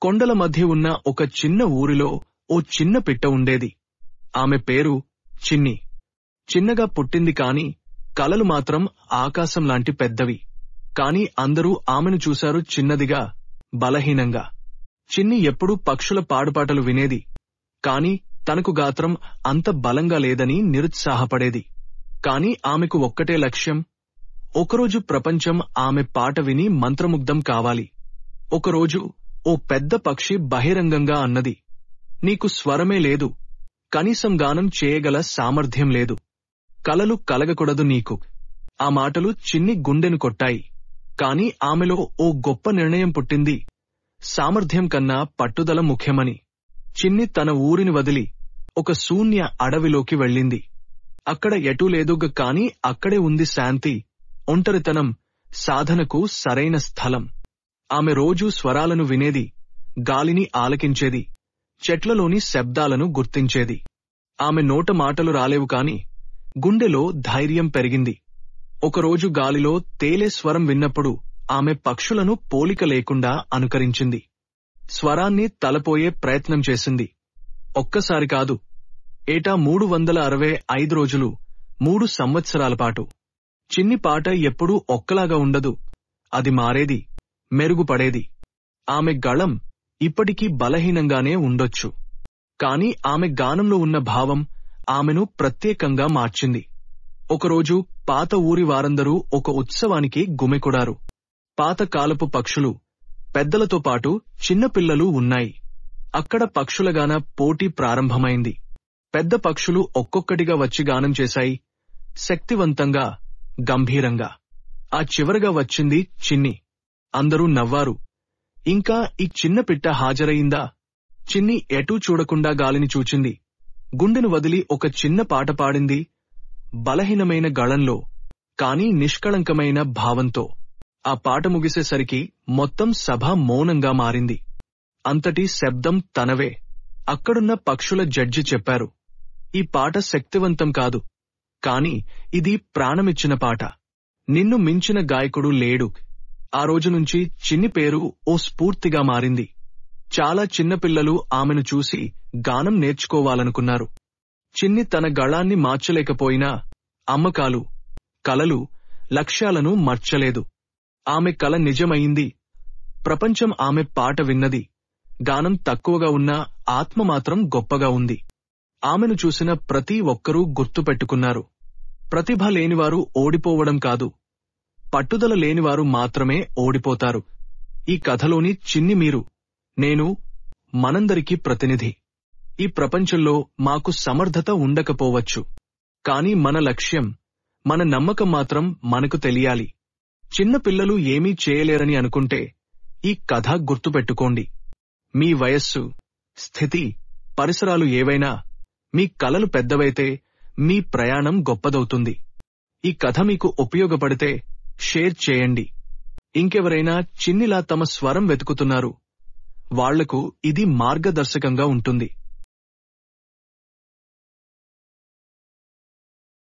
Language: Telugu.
కొండల మధ్య ఉన్న ఒక చిన్న ఊరిలో ఓ చిన్న పిట్ట ఉండేది. ఆమె పేరు చిన్ని. చిన్నగా పుట్టింది కాని కలలు మాత్రం ఆకాశంలాంటి పెద్దవి. కాని అందరూ ఆమెను చూశారు చిన్నదిగా, బలహీనంగా. చిన్ని ఎప్పుడూ పక్షుల పాడుపాటలు వినేది, కాని తనకు గాత్రం అంత బలంగా లేదని నిరుత్సాహపడేది. కాని ఆమెకు ఒక్కటే లక్ష్యం. ఒకరోజు ప్రపంచం ఆమె పాట విని మంత్రముగ్ధం కావాలి. ఒకరోజు ఓ పెద్ద పక్షి బహిరంగంగా అన్నది, నీకు స్వరమే లేదు, కనీసం గానం చేయగల సామర్థ్యం లేదు, కలలు కలగకూడదు నీకు. ఆ మాటలు చిన్ని గుండెను కొట్టాయి. కాని ఆమెలో ఓ గొప్ప నిర్ణయం పుట్టింది. సామర్థ్యం కన్నా పట్టుదల ముఖ్యమని. చిన్ని తన ఊరిని వదిలి ఒక శూన్య అడవిలోకి వెళ్ళింది. అక్కడ ఎటూ లేదుగ, కాని అక్కడే ఉంది శాంతి, ఒంటరితనం, సాధనకు సరైన స్థలం. ఆమె రోజూ స్వరాలను వినేది, గాలిని ఆలకించేది, చెట్లలోని శబ్దాలను గుర్తించేది. ఆమె నోట మాటలు రాలేవు కాని గుండెలో ధైర్యం పెరిగింది. ఒకరోజు గాలిలో తేలే స్వరం విన్నప్పుడు ఆమె పక్షులను పోలిక లేకుండా అనుకరించింది. స్వరాన్ని తలపోయే ప్రయత్నం చేసింది. ఒక్కసారి కాదు, ఏటా 365 రోజులు, 3 సంవత్సరాల పాటు. చిన్ని పాట ఎప్పుడూ ఒక్కలాగా ఉండదు. అది మారేది, మెరుగుపడేది. ఆమె గళం ఇప్పటికీ బలహీనంగానే ఉండొచ్చు, కాని ఆమె గానంలో ఉన్న భావం ఆమెను ప్రత్యేకంగా మార్చింది. ఒకరోజు పాత ఊరి వారందరూ ఒక ఉత్సవానికి గుమికూడారు. పాతకాలపు పక్షులు, పెద్దలతో పాటు చిన్నపిల్లలు ఉన్నాయి. అక్కడ పక్షులగాన పోటీ ప్రారంభమైంది. పెద్ద పక్షులు ఒక్కొక్కటిగా వచ్చి గానం చేశాయి, శక్తివంతంగా, గంభీరంగా. ఆ చివరగా వచ్చింది చిన్ని. అందరూ నవ్వారు. ఇంకా ఈ చిన్న పిట్ట హాజరయిందా? చిన్ని ఎటూ చూడకుండా గాలిని చూచింది. గుండెను వదిలి ఒక చిన్న పాట పాడింది, బలహీనమైన గళంలో, కాని నిష్కళంకమైన భావంతో. ఆ పాట ముగిసేసరికి మొత్తం సభ మౌనంగా మారింది. అంతటి శబ్దం తనవే. అక్కడున్న పక్షుల జడ్జి చెప్పారు, ఈ పాట శక్తివంతం కాదు, కాని ఇది ప్రాణమిచ్చిన పాట. నిన్ను మించిన గాయకుడు లేడు. ఆ రోజునుంచి చిన్ని పేరు ఓ స్ఫూర్తిగా మారింది. చాలా చిన్నపిల్లలు ఆమెను చూసి గానం నేర్చుకోవాలనుకున్నారు. చిన్ని తన గళాన్ని మార్చలేకపోయినా అమ్మకాలు, కలలు, లక్ష్యాలను మర్చలేదు. ఆమె కల నిజమయింది. ప్రపంచం ఆమె పాట విన్నది. గానం తక్కువగా ఉన్నా ఆత్మ మాత్రం గొప్పగా ఉంది. ఆమెను చూసిన ప్రతి ఒక్కరూ గుర్తుపెట్టుకున్నారు. ప్రతిభ లేనివారు ఓడిపోవడం కాదు, పట్టుదల లేనివారు మాత్రమే ఓడిపోతారు. ఈ కథలోని చిన్ని మీరు, నేను, మనందరికీ ప్రతినిధి. ఈ ప్రపంచంలో మాకు సమర్థత ఉండకపోవచ్చు, కాని మన లక్ష్యం, మన నమ్మకం మాత్రం మనకు తెలియాలి. చిన్న పిల్లలు ఏమీ చేయలేరని అనుకుంటే ఈ కథ గుర్తుపెట్టుకోండి. మీ వయస్సు, స్థితి, పరిసరాలు ఏవైనా, మీ కలలు పెద్దవైతే మీ ప్రయాణం గొప్పదవుతుంది. ఈ కథ మీకు ఉపయోగపడితే షేర్ చేయండి. ఇంకెవరైనా చిన్నిలా తమ స్వరం వెతుకుతున్నారు, వాళ్లకు ఇది మార్గదర్శకంగా ఉంటుంది.